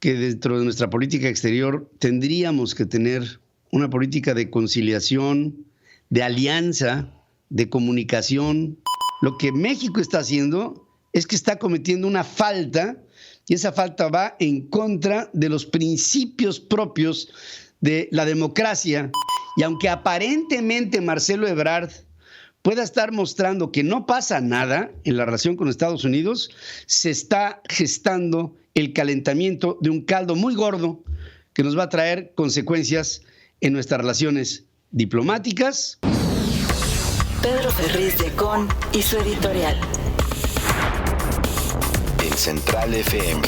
que dentro de nuestra política exterior tendríamos que tener una política de conciliación, de alianza, de comunicación. Lo que México está haciendo es que está cometiendo una falta, y esa falta va en contra de los principios propios de la democracia. Y aunque aparentemente Marcelo Ebrard pueda estar mostrando que no pasa nada en la relación con Estados Unidos, se está gestando el calentamiento de un caldo muy gordo que nos va a traer consecuencias en nuestras relaciones diplomáticas. Pedro Ferriz de Con y su editorial. En Central FM.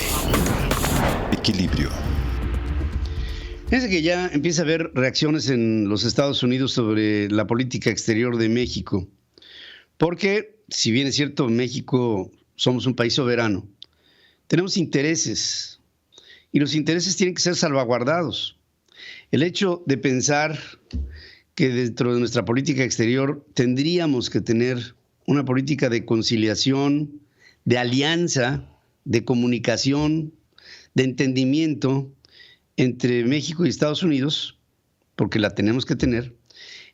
Equilibrio. Fíjense que ya empieza a haber reacciones en los Estados Unidos sobre la política exterior de México, porque si bien es cierto, México somos un país soberano, tenemos intereses y los intereses tienen que ser salvaguardados. El hecho de pensar que dentro de nuestra política exterior tendríamos que tener una política de conciliación, de alianza, de comunicación, de entendimiento entre México y Estados Unidos, porque la tenemos que tener.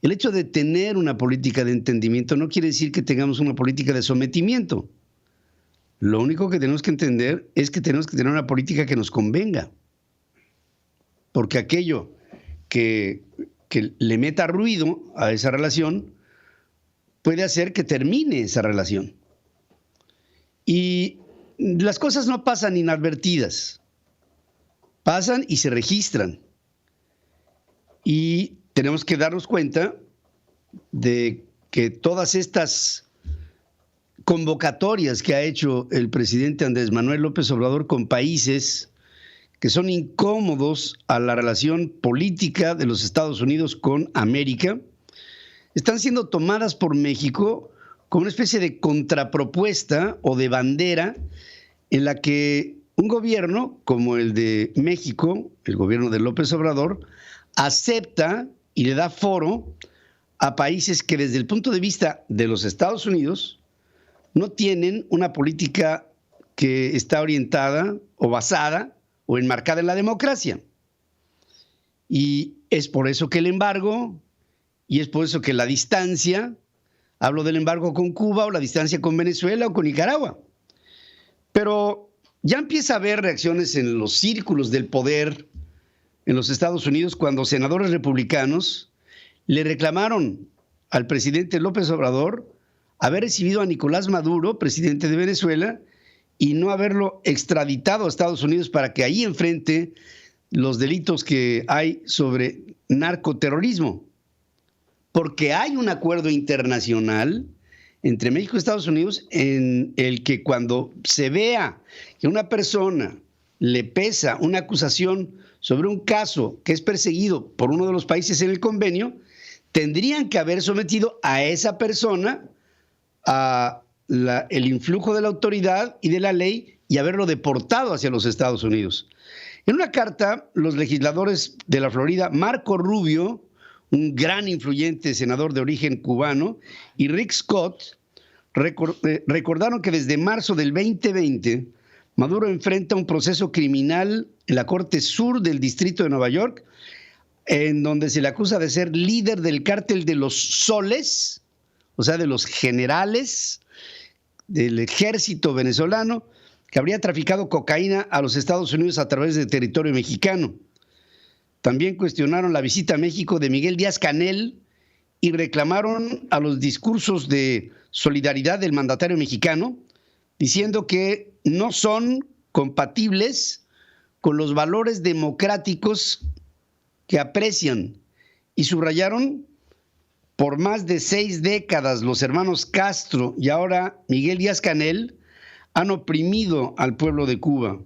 El hecho de tener una política de entendimiento no quiere decir que tengamos una política de sometimiento. Lo único que tenemos que entender es que tenemos que tener una política que nos convenga, porque aquello que le meta ruido a esa relación puede hacer que termine esa relación. Y las cosas no pasan inadvertidas. Pasan y se registran. Y tenemos que darnos cuenta de que todas estas convocatorias que ha hecho el presidente Andrés Manuel López Obrador con países que son incómodos a la relación política de los Estados Unidos con América, están siendo tomadas por México como una especie de contrapropuesta o de bandera en la que un gobierno como el de México, el gobierno de López Obrador, acepta y le da foro a países que desde el punto de vista de los Estados Unidos no tienen una política que está orientada o basada o enmarcada en la democracia. Y es por eso que el embargo, y es por eso que la distancia, hablo del embargo con Cuba o la distancia con Venezuela o con Nicaragua. Pero ya empieza a haber reacciones en los círculos del poder en los Estados Unidos cuando senadores republicanos le reclamaron al presidente López Obrador haber recibido a Nicolás Maduro, presidente de Venezuela, y no haberlo extraditado a Estados Unidos para que ahí enfrente los delitos que hay sobre narcoterrorismo. Porque hay un acuerdo internacional entre México y Estados Unidos en el que cuando se vea que a una persona le pesa una acusación sobre un caso que es perseguido por uno de los países en el convenio, tendrían que haber sometido a esa persona a el influjo de la autoridad y de la ley y haberlo deportado hacia los Estados Unidos. En una carta, los legisladores de la Florida, Marco Rubio, un gran influyente senador de origen cubano, y Rick Scott, recordaron que desde marzo del 2020, Maduro enfrenta un proceso criminal en la Corte Sur del Distrito de Nueva York, en donde se le acusa de ser líder del cártel de los soles, o sea, de los generales del ejército venezolano, que habría traficado cocaína a los Estados Unidos a través del territorio mexicano. También cuestionaron la visita a México de Miguel Díaz-Canel y reclamaron a los discursos de solidaridad del mandatario mexicano, diciendo que no son compatibles con los valores democráticos que aprecian, y subrayaron: por más de 6 décadas los hermanos Castro y ahora Miguel Díaz-Canel han oprimido al pueblo de Cuba.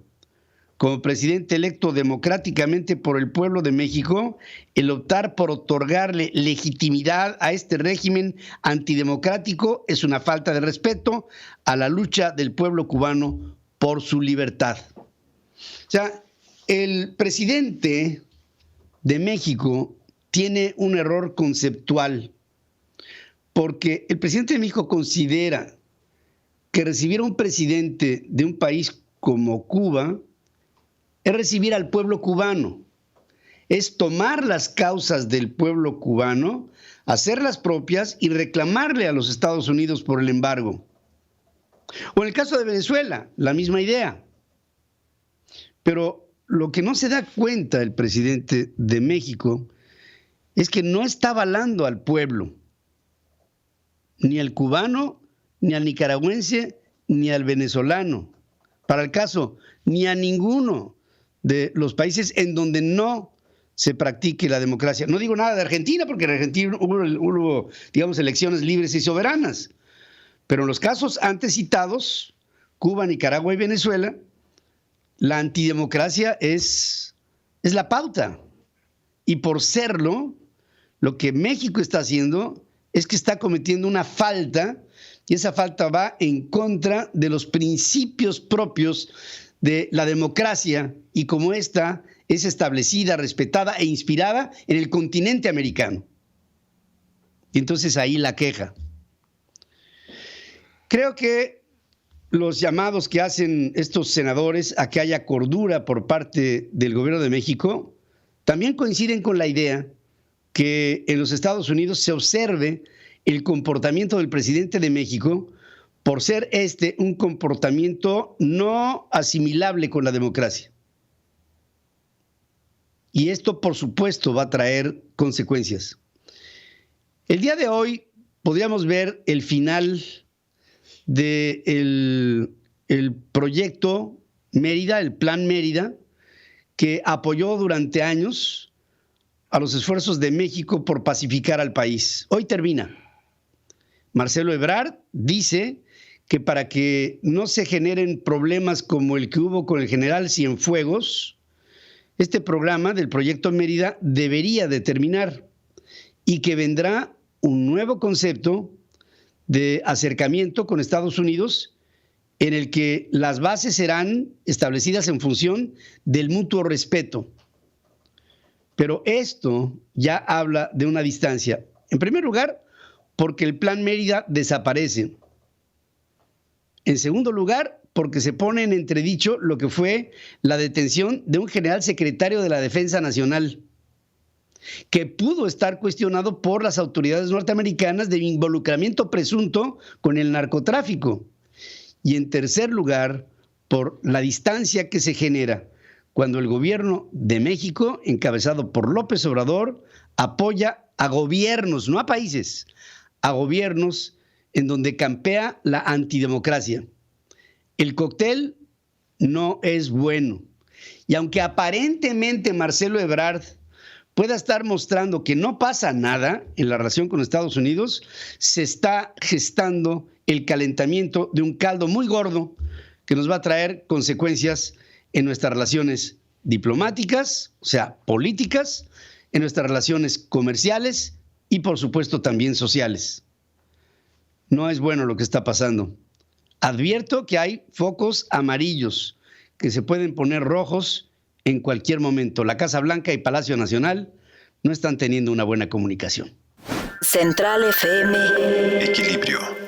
Como presidente electo democráticamente por el pueblo de México, el optar por otorgarle legitimidad a este régimen antidemocrático es una falta de respeto a la lucha del pueblo cubano por su libertad. O sea, el presidente de México tiene un error conceptual, porque el presidente de México considera que recibir a un presidente de un país como Cuba es recibir al pueblo cubano, es tomar las causas del pueblo cubano, hacerlas propias y reclamarle a los Estados Unidos por el embargo. O en el caso de Venezuela, la misma idea. Pero lo que no se da cuenta el presidente de México es que no está avalando al pueblo, ni al cubano, ni al nicaragüense, ni al venezolano. Para el caso, ni a ninguno de los países en donde no se practique la democracia. No digo nada de Argentina, porque en Argentina hubo, digamos, elecciones libres y soberanas. Pero en los casos antes citados, Cuba, Nicaragua y Venezuela, la antidemocracia es la pauta. Y por serlo, lo que México está haciendo es que está cometiendo una falta, y esa falta va en contra de los principios propios de la democracia y como esta es establecida, respetada e inspirada en el continente americano. Y entonces ahí la queja. Creo que los llamados que hacen estos senadores a que haya cordura por parte del gobierno de México también coinciden con la idea que en los Estados Unidos se observe el comportamiento del presidente de México por ser un comportamiento no asimilable con la democracia. Y esto, por supuesto, va a traer consecuencias. El día de hoy podríamos ver el final del proyecto Mérida, el Plan Mérida, que apoyó durante años a los esfuerzos de México por pacificar al país. Hoy termina. Marcelo Ebrard dice que para que no se generen problemas como el que hubo con el general Cienfuegos, este programa del proyecto Mérida debería de terminar y que vendrá un nuevo concepto de acercamiento con Estados Unidos en el que las bases serán establecidas en función del mutuo respeto. Pero esto ya habla de una distancia. En primer lugar, porque el Plan Mérida desaparece. En segundo lugar, porque se pone en entredicho lo que fue la detención de un general secretario de la Defensa Nacional, que pudo estar cuestionado por las autoridades norteamericanas de involucramiento presunto con el narcotráfico. Y en tercer lugar, por la distancia que se genera cuando el gobierno de México, encabezado por López Obrador, apoya a gobiernos, no a países, a gobiernos en donde campea la antidemocracia. El cóctel no es bueno. Y aunque aparentemente Marcelo Ebrard pueda estar mostrando que no pasa nada en la relación con Estados Unidos, se está gestando el calentamiento de un caldo muy gordo que nos va a traer consecuencias en nuestras relaciones diplomáticas, o sea, políticas, en nuestras relaciones comerciales y, por supuesto, también sociales. No es bueno lo que está pasando. Advierto que hay focos amarillos que se pueden poner rojos en cualquier momento. La Casa Blanca y Palacio Nacional no están teniendo una buena comunicación. Central FM. Equilibrio.